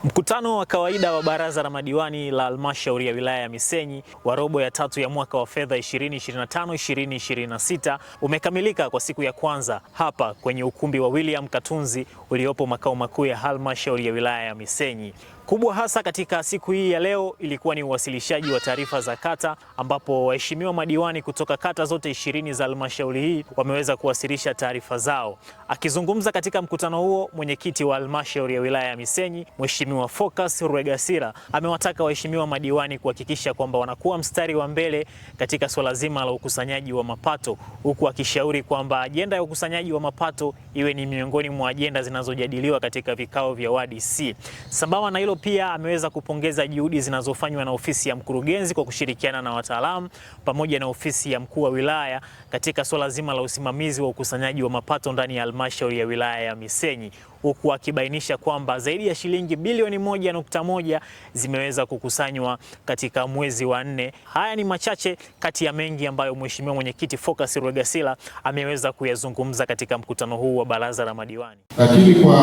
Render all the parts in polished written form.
Mkutano wa kawaida wa baraza la madiwani la halmashauri ya wilaya ya Misenyi wa robo ya tatu ya mwaka wa fedha 2025-2026 umekamilika kwa siku ya kwanza hapa kwenye ukumbi wa William Katunzi uliopo makao makuu ya halmashauri ya wilaya ya Misenyi. Kubwa hasa katika siku hii ya leo ilikuwa ni uwasilishaji wa taarifa za kata, ambapo waheshimiwa madiwani kutoka kata zote 20 za halmashauri hii wameweza kuwasilisha taarifa zao. Akizungumza katika mkutano huo, mwenyekiti wa halmashauri ya wilaya ya Misenyi, Mheshimiwa Focus Rwegasira, amewataka waheshimiwa madiwani kuhakikisha kwamba wanakuwa mstari wa mbele katika swala zima la ukusanyaji wa mapato, huku akishauri kwamba ajenda ya ukusanyaji wa mapato iwe ni miongoni mwa ajenda zinazojadiliwa katika vikao vya wadi C. Sambamba na hilo pia ameweza kupongeza juhudi zinazofanywa na ofisi ya mkurugenzi kwa kushirikiana na wataalamu pamoja na ofisi ya mkuu wa wilaya katika swala zima la usimamizi wa ukusanyaji wa mapato ndani ya halmashauri ya wilaya ya Misenyi, huku akibainisha kwamba zaidi ya shilingi bilioni 1.1 zimeweza kukusanywa katika mwezi wa 4. Haya ni machache kati ya mengi ambayo Mheshimiwa Mwenyekiti Focus Rwegasira ameweza kuyazungumza katika mkutano huu wa baraza la madiwani. Lakini kwa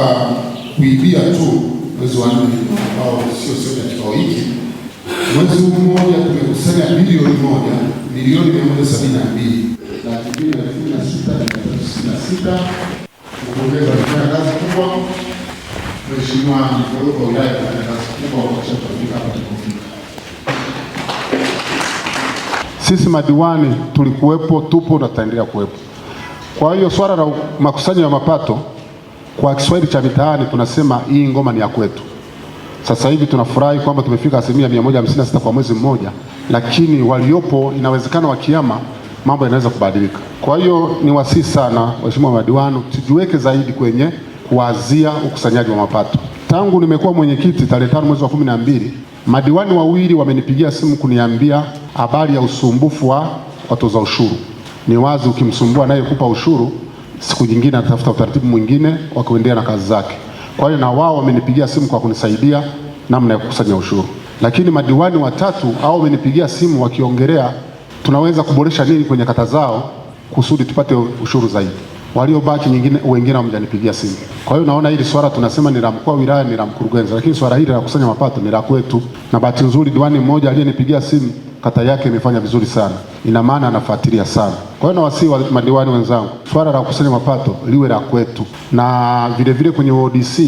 kuibia tu mwezi wa 4 ambao sio sehemu ya kikao hiki, mwezi mmoja tumekusanya bilioni 1,272,216,966. Kuongeza kufanya kazi kubwa. Mheshimiwa mkuu wa wilaya anafanya kazi kubwa kwa kufika hapa tulipofika. Sisi madiwani tulikuwepo, tupo na tutaendelea kuwepo. Kwa hiyo swala la makusanyo ya mapato kwa Kiswahili cha mitaani tunasema hii ngoma ni ya kwetu. Sasa hivi tunafurahi kwamba tumefika 156% kwa mwezi mmoja, lakini waliopo inawezekana wakiama mambo yanaweza kubadilika. Kwa hiyo ni wasihi sana waheshimiwa madiwani tujiweke zaidi kwenye kuanzia ukusanyaji wa mapato. Tangu nimekuwa mwenyekiti tarehe 5 mwezi wa 12, madiwani wawili wamenipigia simu kuniambia habari ya usumbufu wa watoza ushuru. Ni wazi ukimsumbua naye kupa ushuru, siku nyingine atafuta utaratibu mwingine wa kuendelea na kazi zake. Kwa hiyo na wao wamenipigia simu kwa kunisaidia namna ya kukusanya ushuru. Lakini madiwani watatu hao wamenipigia simu wakiongelea tunaweza kuboresha nini kwenye kata zao kusudi tupate ushuru zaidi. Waliobaki wengine wamenipigia simu. Kwa hiyo naona hili swala tunasema ni la mkuu wa wilaya, ni la mkurugenzi, lakini swala hili la kukusanya mapato ni la kwetu. Na bahati nzuri diwani mmoja aliyenipigia simu kata yake imefanya vizuri sana. Ina maana anafuatilia sana. Kwa hiyo na wasii wa madiwani wenzangu, swala la kukusanya mapato liwe la kwetu. Na vile vile kwenye ODC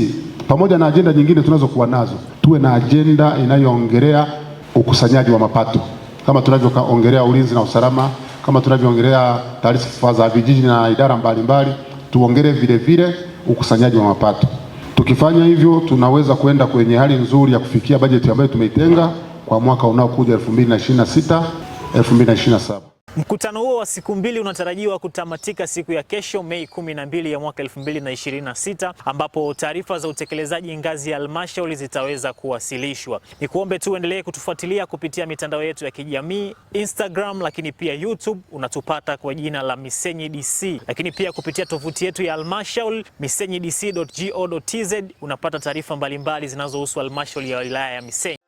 pamoja na ajenda nyingine tunazokuwa nazo, tuwe na ajenda inayoongelea ukusanyaji wa mapato. Kama tunavyoongelea ulinzi na usalama, kama tunavyoongelea taarifa za vijiji na idara mbalimbali, tuongelee vile vile ukusanyaji wa mapato. Tukifanya hivyo tunaweza kwenda kwenye hali nzuri ya kufikia bajeti ambayo tumeitenga kwa mwaka unaokuja 2026-2027. Mkutano huo wa siku mbili unatarajiwa kutamatika siku ya kesho Mei 12 ya mwaka 2026, ambapo taarifa za utekelezaji ngazi ya halmashauri zitaweza kuwasilishwa. Nikuombe tu endelee kutufuatilia kupitia mitandao yetu ya kijamii, Instagram, lakini pia YouTube unatupata kwa jina la Misenyi DC, lakini pia kupitia tovuti yetu ya halmashauri misenyidc.go.tz unapata taarifa mbalimbali zinazohusu halmashauri ya wilaya ya Misenyi.